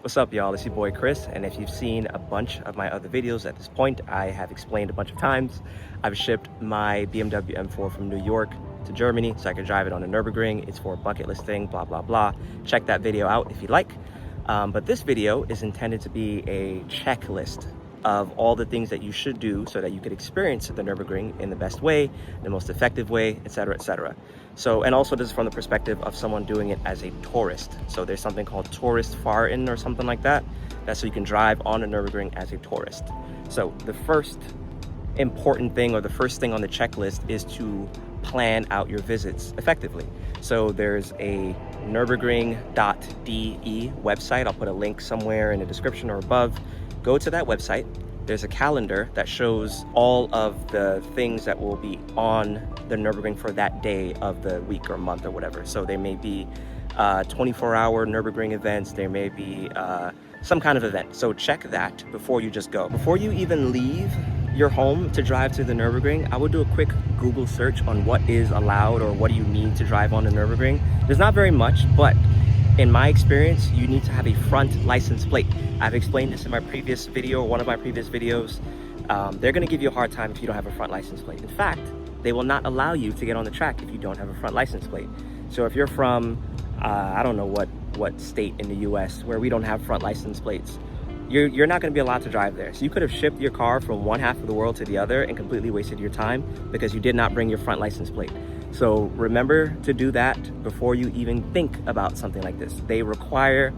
What's up, y'all? It's your boy Chris, and if you've seen a bunch of my other videos at this point, I have explained a bunch of times. I've shipped my BMW M4 from New York to Germany so I can drive it on the Nürburgring. It's for a bucket list thing, blah, blah, blah. Check that video out if you like. But this video is intended to be a checklist of all the things that you should do so that you could experience the Nürburgring in the best way, the most effective way, etc., etc. So, and also this is from the perspective of someone doing it as a tourist. So there's something called Touristenfahrten or something like that. That's so you can drive on the Nürburgring as a tourist. So the first important thing, or the first thing on the checklist, is to plan out your visits effectively. So there's a nurburgring.de website. I'll put a link somewhere in the description or above. Go to that website. There's a calendar that shows all of the things that will be on the Nürburgring for that day of the week or month or whatever. So there may be 24-hour Nürburgring events. There may be some kind of event. So check that before you just go. Before you even leave your home to drive to the Nürburgring, I would do a quick Google search on what is allowed or what do you need to drive on the Nürburgring. There's not very much, but in my experience, you need to have a front license plate. I've explained this in my previous video, or one of my previous videos. They're gonna give you a hard time if you don't have a front license plate. In fact, they will not allow you to get on the track if you don't have a front license plate. So if you're from, I don't know what state in the US where we don't have front license plates, you're not gonna be allowed to drive there. So you could have shipped your car from one half of the world to the other and completely wasted your time because you did not bring your front license plate. So remember to do that before you even think about something like this. They require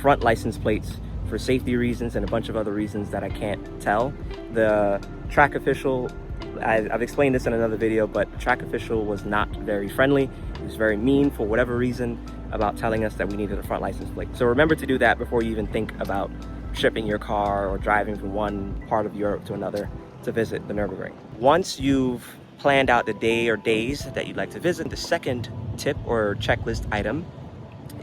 front license plates for safety reasons and a bunch of other reasons that I can't tell. The track official, I've explained this in another video, but the track official was not very friendly. He was very mean for whatever reason about telling us that we needed a front license plate. So remember to do that before you even think about shipping your car or driving from one part of Europe to another to visit the Nürburgring. Once you've planned out the day or days that you'd like to visit, the second tip or checklist item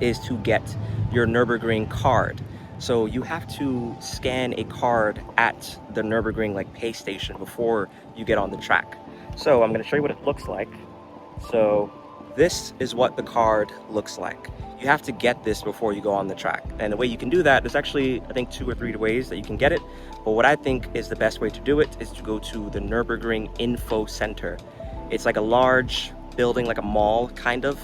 is to get your Nürburgring card. So you have to scan a card at the Nürburgring pay station before you get on the track. So I'm going to show you what it looks like. So this is what the card looks like. You have to get this before you go on the track. And the way you can do that, there's actually, I think, 2 or 3 ways that you can get it. But what I think is the best way to do it is to go to the Nürburgring Info Center. It's like a large building, like a mall, kind of,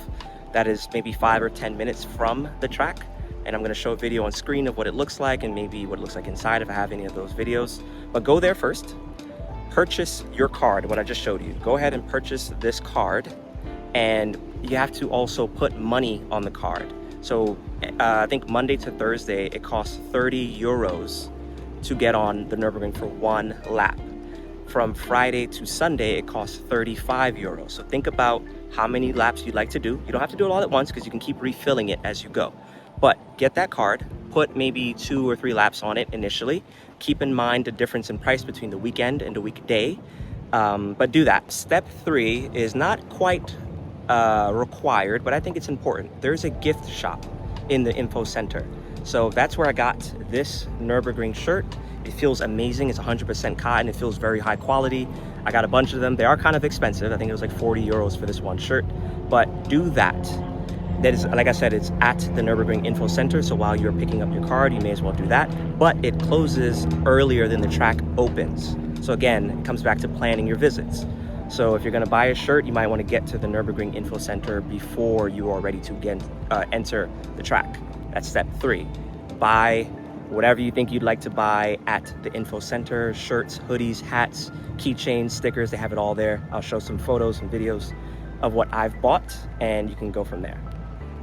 that is maybe 5 or 10 minutes from the track. And I'm gonna show a video on screen of what it looks like and maybe what it looks like inside if I have any of those videos. But go there first, purchase your card, what I just showed you. Go ahead and purchase this card. And you have to also put money on the card. So I think Monday to Thursday, it costs 30 euros to get on the Nürburgring for 1 lap. From Friday to Sunday, it costs 35 euros. So think about how many laps you'd like to do. You don't have to do it all at once because you can keep refilling it as you go. But get that card, put maybe 2 or 3 laps on it initially. Keep in mind the difference in price between the weekend and the weekday. But do that. Step 3 is not quite required, but I think it's important. There's a gift shop in the info center. So that's where I got this Nürburgring shirt. It feels amazing. It's 100% cotton. It feels very high quality. I got a bunch of them. They are kind of expensive. I think it was like 40 euros for this one shirt, but do that. That is, like I said, it's at the Nürburgring Info Center. So while you're picking up your card, you may as well do that, but it closes earlier than the track opens. So again, it comes back to planning your visits. So if you're gonna buy a shirt, you might wanna get to the Nürburgring Info Center before you are ready to enter the track. That's step 3. Buy whatever you think you'd like to buy at the Info Center: shirts, hoodies, hats, keychains, stickers, they have it all there. I'll show some photos and videos of what I've bought and you can go from there.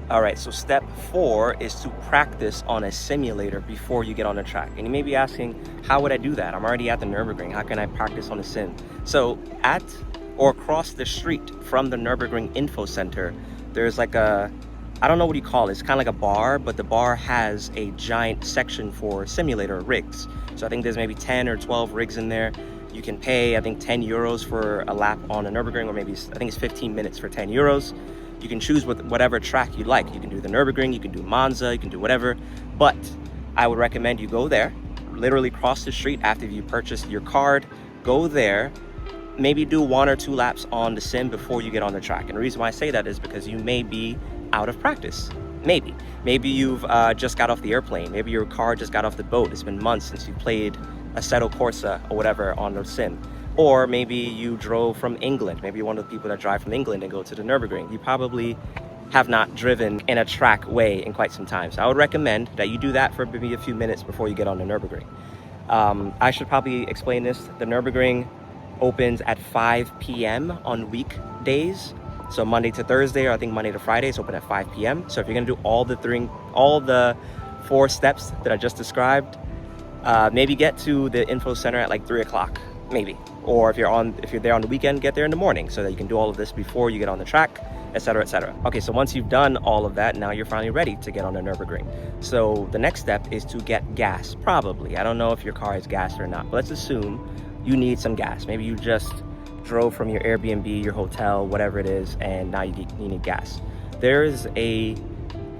All right, so step 4 is to practice on a simulator before you get on the track. And you may be asking, how would I do that? I'm already at the Nürburgring. How can I practice on a sim? So at or across the street from the Nürburgring Info Center, there's like a, I don't know what you call it. It's kind of like a bar, but the bar has a giant section for simulator rigs. So I think there's maybe 10 or 12 rigs in there. You can pay, I think, 10 euros for a lap on a Nürburgring, or maybe I think it's 15 minutes for 10 euros. You can choose with whatever track you like. You can do the Nürburgring, you can do Monza, you can do whatever. But I would recommend you go there, literally cross the street after you purchase your card. Go there, maybe do 1 or 2 laps on the sim before you get on the track. And the reason why I say that is because you may be out of practice. Maybe. Maybe you've just got off the airplane. Maybe your car just got off the boat. It's been months since you played Assetto Corsa or whatever on the sim. Or maybe you drove from England. Maybe you're one of the people that drive from England and go to the Nürburgring. You probably have not driven in a track way in quite some time. So I would recommend that you do that for maybe a few minutes before you get on the Nürburgring. I should probably explain this. The Nürburgring opens at 5 p.m. on weekdays. So Monday to Thursday, or I think Monday to Friday, is open at 5 p.m. So if you're gonna do all the 4 steps that I just described, maybe get to the info center at like 3 o'clock, maybe. Or if you're there on the weekend, get there in the morning so that you can do all of this before you get on the track, etc., etc. Okay, so once you've done all of that, now you're finally ready to get on the Nürburgring. So the next step is to get gas, probably. I don't know if your car is gas or not, but let's assume you need some gas. Maybe you just drove from your Airbnb, your hotel, whatever it is, and now you need gas. There is a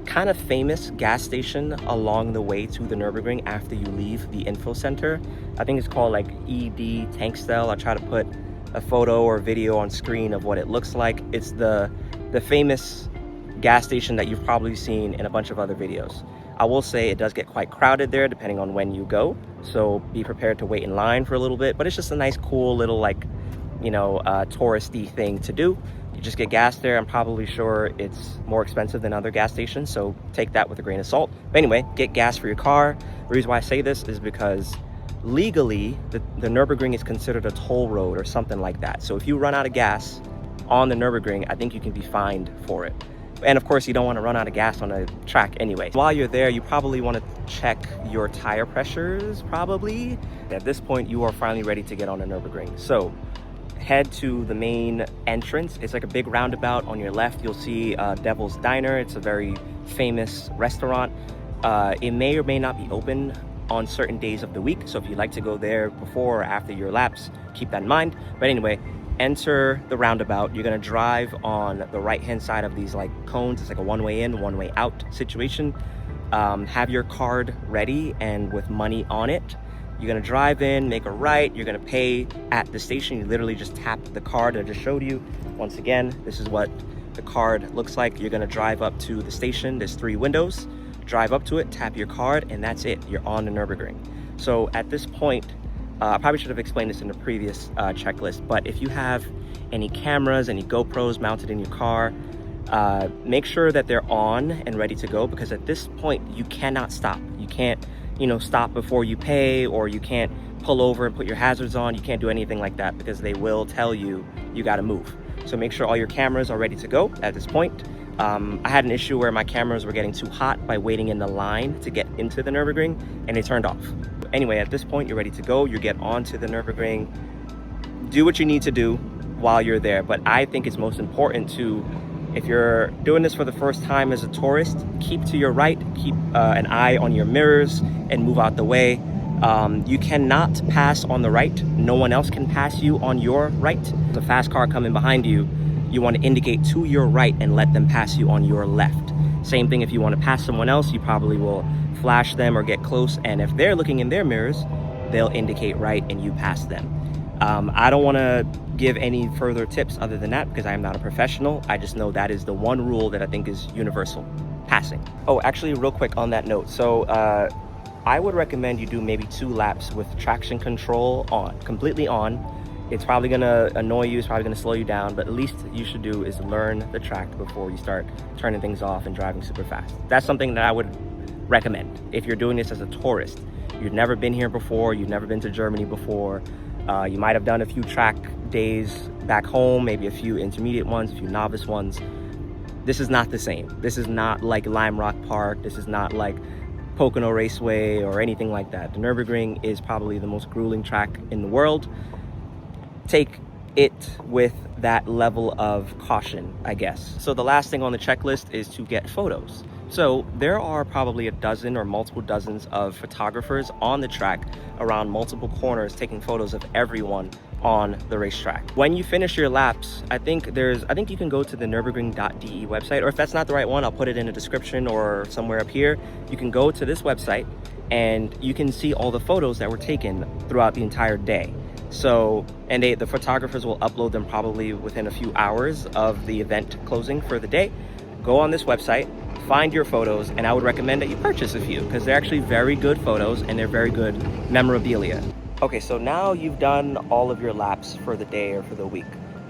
kind of famous gas station along the way to the Nürburgring after you leave the info center. I think it's called like ED Tankstelle. I'll try to put a photo or video on screen of what it looks like. It's the famous gas station that you've probably seen in a bunch of other videos. I will say it does get quite crowded there depending on when you go, so be prepared to wait in line for a little bit, but it's just a nice, cool little, like, you know, touristy thing to do. You just get gas there. I'm probably sure it's more expensive than other gas stations, so take that with a grain of salt. But anyway, get gas for your car. The reason why I say this is because legally, the Nürburgring is considered a toll road or something like that. So if you run out of gas on the Nürburgring, I think you can be fined for it. And of course, you don't want to run out of gas on a track anyway. While you're there, you probably want to check your tire pressures, probably. At this point, you are finally ready to get on the Nürburgring. So head to the main entrance. It's like a big roundabout. On your left, you'll see Devil's Diner. It's a very famous restaurant. It may or may not be open on certain days of the week. So if you'd like to go there before or after your laps, keep that in mind. But anyway, enter the roundabout. You're gonna drive on the right-hand side of these like cones. It's like a one-way in, one-way out situation. Have your card ready and with money on it. You're gonna drive in, make a right, you're gonna pay at the station. You literally just tap the card I just showed you. Once again, this is what the card looks like. You're gonna drive up to the station. There's 3 windows. Drive up to it, tap your card, and that's it. You're on the Nürburgring. So at this point, I probably should have explained this in the previous checklist, but if you have any cameras, any GoPros mounted in your car, make sure that they're on and ready to go, because at this point, you cannot stop. You can't, you know, stop before you pay, or you can't pull over and put your hazards on. You can't do anything like that because they will tell you you got to move. So make sure all your cameras are ready to go at this point. I had an issue where my cameras were getting too hot by waiting in the line to get into the Nürburgring, and they turned off. Anyway, at this point, you're ready to go. You get onto the Nürburgring. Do what you need to do while you're there. But I think it's most important to, if you're doing this for the first time as a tourist, keep to your right, keep an eye on your mirrors, and move out the way. You cannot pass on the right. No one else can pass you on your right. There's a fast car coming behind you. You want to indicate to your right and let them pass you on your left. Same thing if you want to pass someone else, you probably will flash them or get close, and if they're looking in their mirrors, they'll indicate right and you pass them. I don't want to give any further tips other than that because I am not a professional. I just know that is the one rule that I think is universal: passing. Oh, actually, real quick on that note. So I would recommend you do maybe 2 laps with traction control on, completely on. It's probably gonna annoy you, it's probably gonna slow you down, but at least you should do is learn the track before you start turning things off and driving super fast. That's something that I would recommend if you're doing this as a tourist. You've never been here before, you've never been to Germany before, you might have done a few track days back home, maybe a few intermediate ones, a few novice ones. This is not the same. This is not like Lime Rock Park, this is not like Pocono Raceway or anything like that. The Nürburgring is probably the most grueling track in the world. Take it with that level of caution, I guess. So the last thing on the checklist is to get photos. So there are probably a dozen or multiple dozens of photographers on the track around multiple corners taking photos of everyone on the racetrack. When you finish your laps, I think you can go to the nurburgring.de website, or if that's not the right one, I'll put it in the description or somewhere up here. You can go to this website and you can see all the photos that were taken throughout the entire day. So, and the photographers will upload them probably within a few hours of the event closing for the day. Go on this website, find your photos, and I would recommend that you purchase a few because they're actually very good photos and they're very good memorabilia. Okay, so now you've done all of your laps for the day or for the week.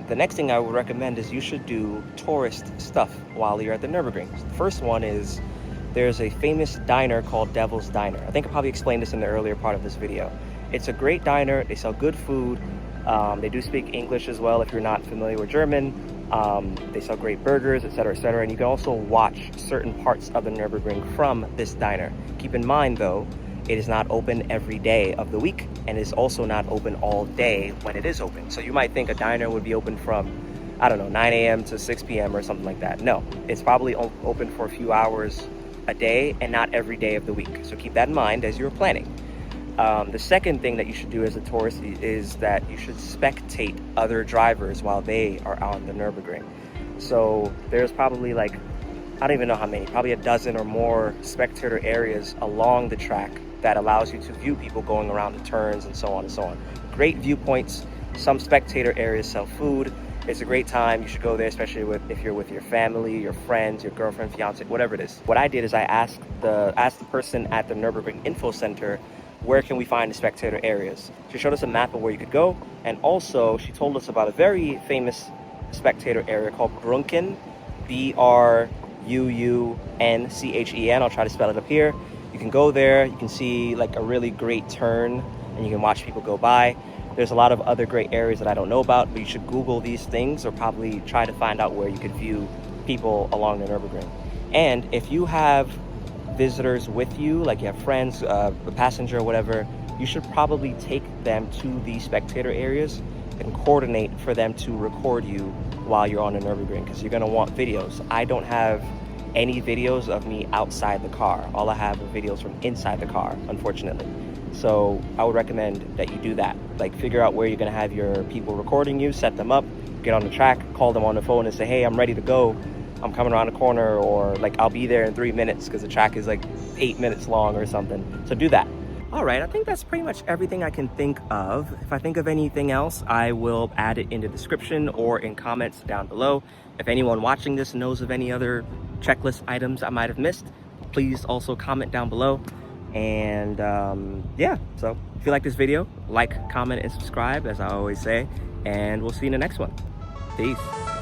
The next thing I would recommend is you should do tourist stuff while you're at the Nürburgring. The first one is there's a famous diner called Devil's Diner. I think I probably explained this in the earlier part of this video. It's a great diner. They sell good food. They do speak English as well if you're not familiar with German. They sell great burgers, etc., etc. And you can also watch certain parts of the Nürburgring from this diner. Keep in mind though, it is not open every day of the week, and it's also not open all day when it is open. So you might think a diner would be open from, I don't know, 9 a.m. to 6 p.m. or something like that. No, it's probably open for a few hours a day and not every day of the week. So keep that in mind as you're planning. The second thing that you should do as a tourist is that you should spectate other drivers while they are on the Nürburgring. So there's probably like, I don't even know how many, probably a dozen or more spectator areas along the track that allows you to view people going around the turns and so on and so on. Great viewpoints. Some spectator areas sell food. It's a great time. You should go there, especially if you're with your family, your friends, your girlfriend, fiance, whatever it is. What I did is I asked the person at the Nürburgring Info Center, where can we find the spectator areas? She showed us a map of where you could go, and also she told us about a very famous spectator area called Brunken, B-R-U-U-N-C-H-E-N. I'll try to spell it up here. You can go there, you can see like a really great turn, and you can watch people go by. There's a lot of other great areas that I don't know about, but you should Google these things or probably try to find out where you could view people along the Nürburgring. And if you have visitors with you, like you have friends, a passenger or whatever, you should probably take them to the spectator areas and coordinate for them to record you while you're on the Nürburgring, because you're going to want videos. I don't have any videos of me outside the car. All I have are videos from inside the car, unfortunately. So I would recommend that you do that. Like figure out where you're gonna have your people recording you, set them up, get on the track, call them on the phone and say, hey, I'm ready to go. I'm coming around the corner, or like I'll be there in 3 minutes because the track is like 8 minutes long or something. So do that. All right, I think that's pretty much everything I can think of. If I think of anything else, I will add it in the description or in comments down below. If anyone watching this knows of any other checklist items I might have missed, please also comment down below. And yeah, so if you like this video, like, comment, and subscribe, as I always say, and we'll see you in the next one. Peace.